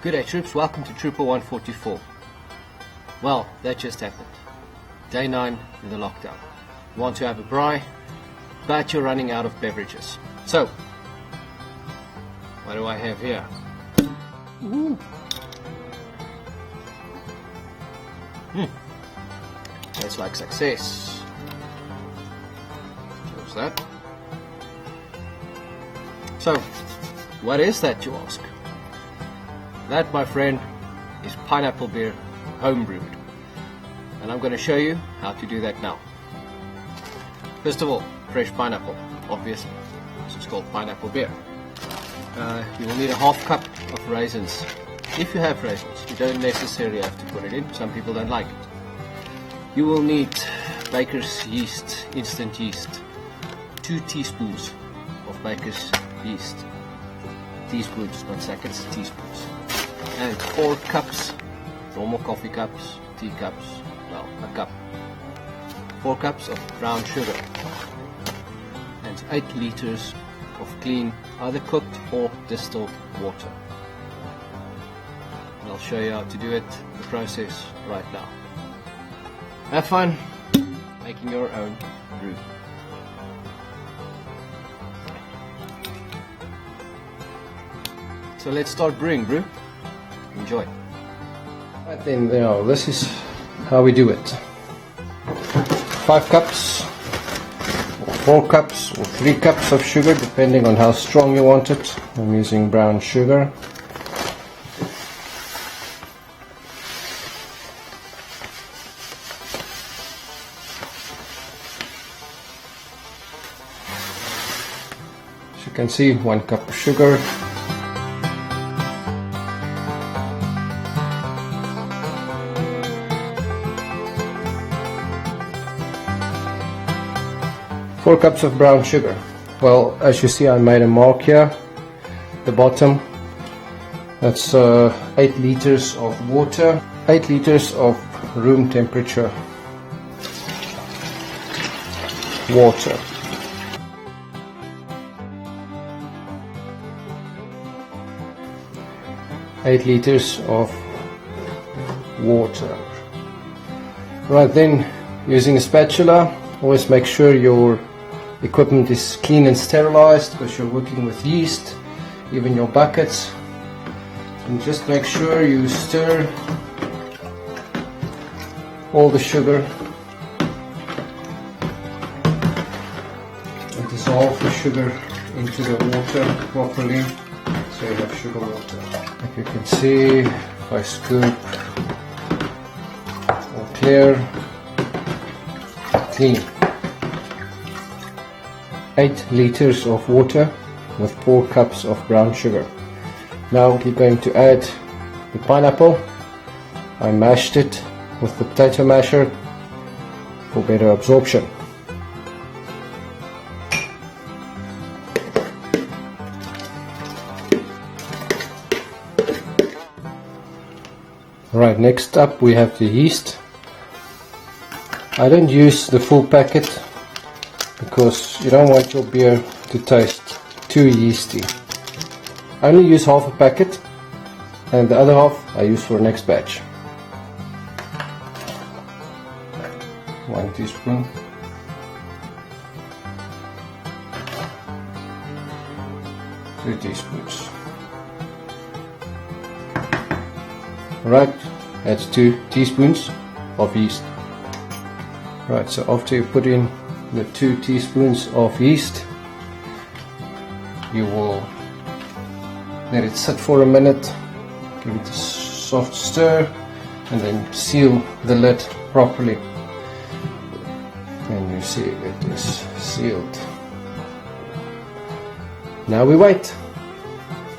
Good day troops, welcome to Trooper 144. Well, that just happened. Day 9 in the lockdown. You want to have a braai, but you're running out of beverages. So, what do I have here? Ooh. That's like success. What's that? So, what is that, you ask? That, my friend, is pineapple beer homebrewed, and I'm going to show you how to do that now. First of all, fresh pineapple, obviously. This is called pineapple beer. You will need a half cup of raisins. If you have raisins, you don't necessarily have to put it in. Some people don't like it. You will need baker's yeast, instant yeast, 2 teaspoons of baker's yeast. Teaspoons, not seconds, teaspoons. And 4 cups, normal coffee cups, tea cups, well, a cup. 4 cups of brown sugar. And 8 liters of clean, either cooked or distilled water. And I'll show you how to do it, the process, right now. Have fun making your own brew. So let's start brewing, brew. Enjoy. Right then, now this is how we do it. 5 cups, or 4 cups, or 3 cups of sugar, depending on how strong you want it. I'm using brown sugar. As you can see, 1 cup of sugar. 4 cups of brown sugar. Well, as you see, I made a mark here, the bottom. That's 8 liters of water, 8 liters of room temperature water. Eight liters of water. Right then, using a spatula, always make sure your equipment is clean and sterilized because you're working with yeast, even your buckets. And just make sure you stir all the sugar and dissolve the sugar into the water properly so you have sugar water. Like you can see, if I scoop, all clear, clean. 8 liters of water with 4 cups of brown sugar. Now we're going to add the pineapple. I mashed it with the potato masher for better absorption. Alright, next up we have the yeast. I don't use the full packet because you don't want your beer to taste too yeasty. I only use half a packet and the other half I use for next batch. 1 teaspoon. Two teaspoons. Right, that's 2 teaspoons of yeast. Right, so after you put in the 2 teaspoons of yeast, you will let it sit for a minute, give it a soft stir, and then seal the lid properly. And you see it is sealed. Now we wait.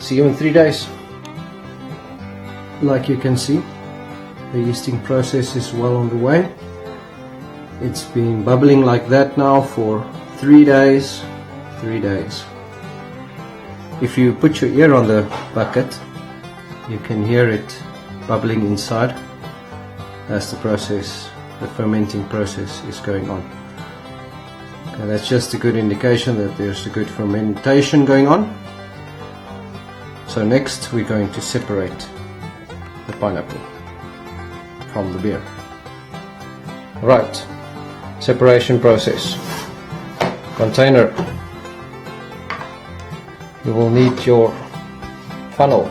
See you in 3 days. Like you can see, the yeasting process is well on the way. It's been bubbling like that now for 3 days. 3 days. If you put your ear on the bucket, you can hear it bubbling inside as the process, the fermenting process is going on. Okay, that's just a good indication that there's a good fermentation going on. So next we're going to separate the pineapple from the beer. Right, separation process. Container. You will need your funnel,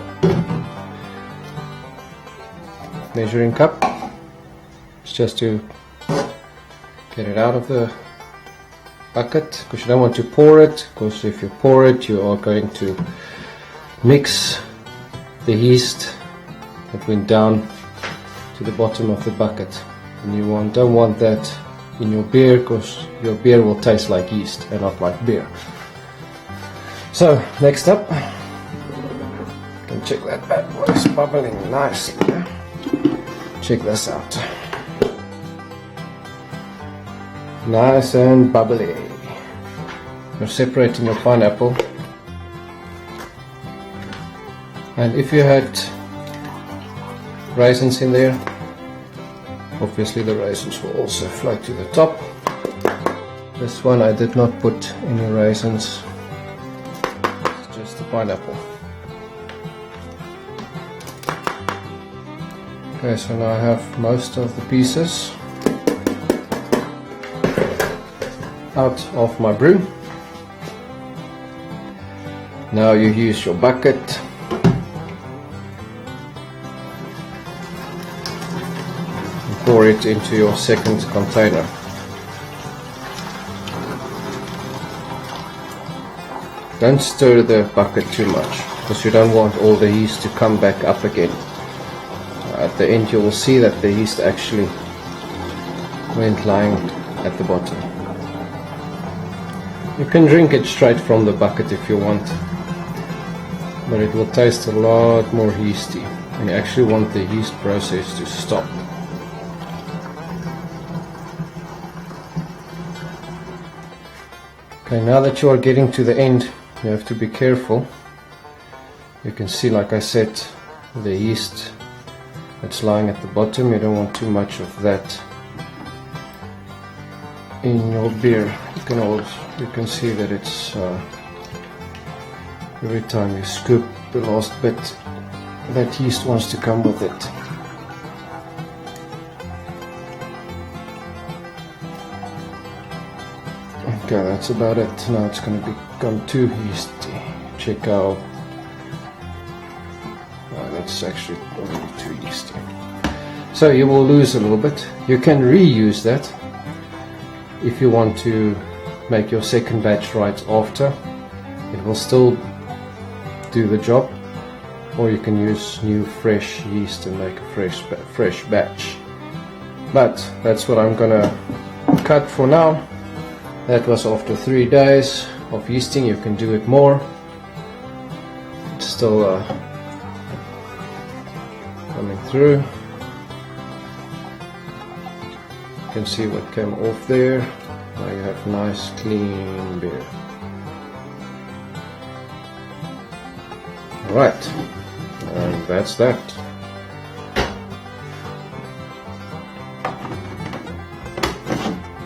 measuring cup. It's just to get it out of the bucket, because you don't want to pour it, because if you pour it you are going to mix the yeast that went down to the bottom of the bucket, and you don't want that in your beer, because your beer will taste like yeast and not like beer. So next up, you can check that bad boy is bubbling nicely. Check this out. Nice and bubbly. You're separating your pineapple, and if you had raisins in there, obviously the raisins will also float to the top. This one I did not put any raisins, it's just the pineapple. Okay, so now I have most of the pieces out of my brew. Now you use your bucket and pour it into your second container. Don't stir the bucket too much, because you don't want all the yeast to come back up again. At the end you will see that the yeast actually went lying at the bottom. You can drink it straight from the bucket if you want, but it will taste a lot more yeasty, and you actually want the yeast process to stop. Okay, now that you are getting to the end, you have to be careful. You can see, like I said, the yeast that's lying at the bottom. You don't want too much of that in your beer. You can see that it's every time you scoop the last bit, that yeast wants to come with it. Okay, that's about it. Now it's going to become too yeasty. Check how that's actually already too yeasty. So you will lose a little bit. You can reuse that if you want to make your second batch right after. It will still do the job, or you can use new fresh yeast and make a fresh batch. But that's what I'm gonna cut for now. That was after 3 days of yeasting. You can do it more. It's still coming through. You can see what came off there. Now you have nice clean beer. Alright, and that's that.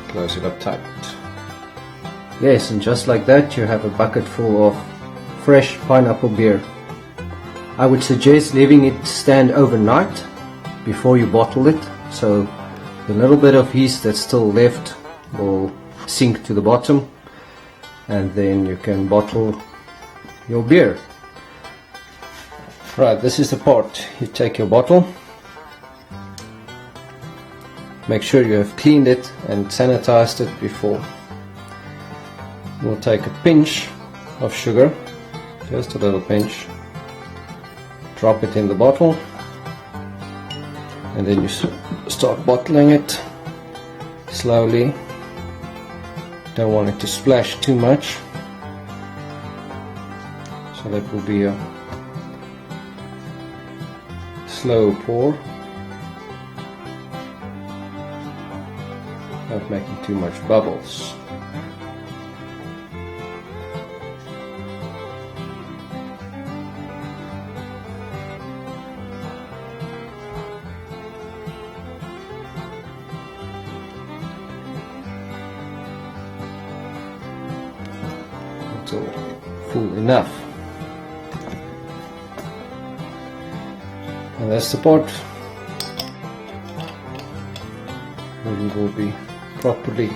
Close it up tight. Yes, and just like that you have a bucket full of fresh pineapple beer. I would suggest leaving it stand overnight before you bottle it, so The little bit of yeast that's still left will sink to the bottom, and then you can bottle your beer. Right, this is the part. You take your bottle, make sure you have cleaned it and sanitized it before. We'll take a pinch of sugar, just a little pinch, drop it in the bottle, and then you start bottling it slowly. Don't want it to splash too much, so that will be a slow pour, not making too much bubbles. Until full enough. And that's the part where we will be properly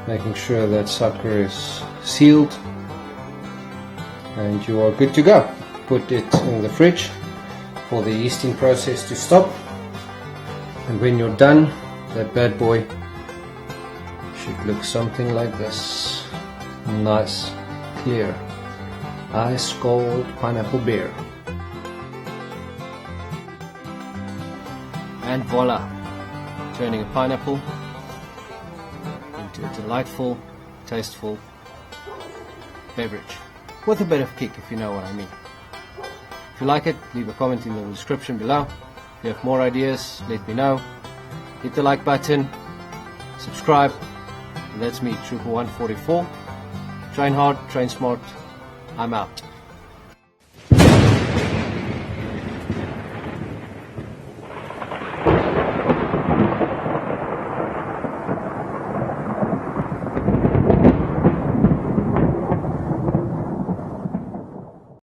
making sure that sucker is sealed, and you are good to go. Put it in the fridge for the yeasting process to stop, and when you're done, that bad boy should look something like this. Nice, clear, ice cold pineapple beer. And voila, turning a pineapple into a delightful, tasteful beverage with a bit of kick, if you know what I mean. If you like it, leave a comment in the description below. If you have more ideas, let me know. Hit the like button, subscribe, and that's me, Trooper 144. Train hard, train smart, I'm out.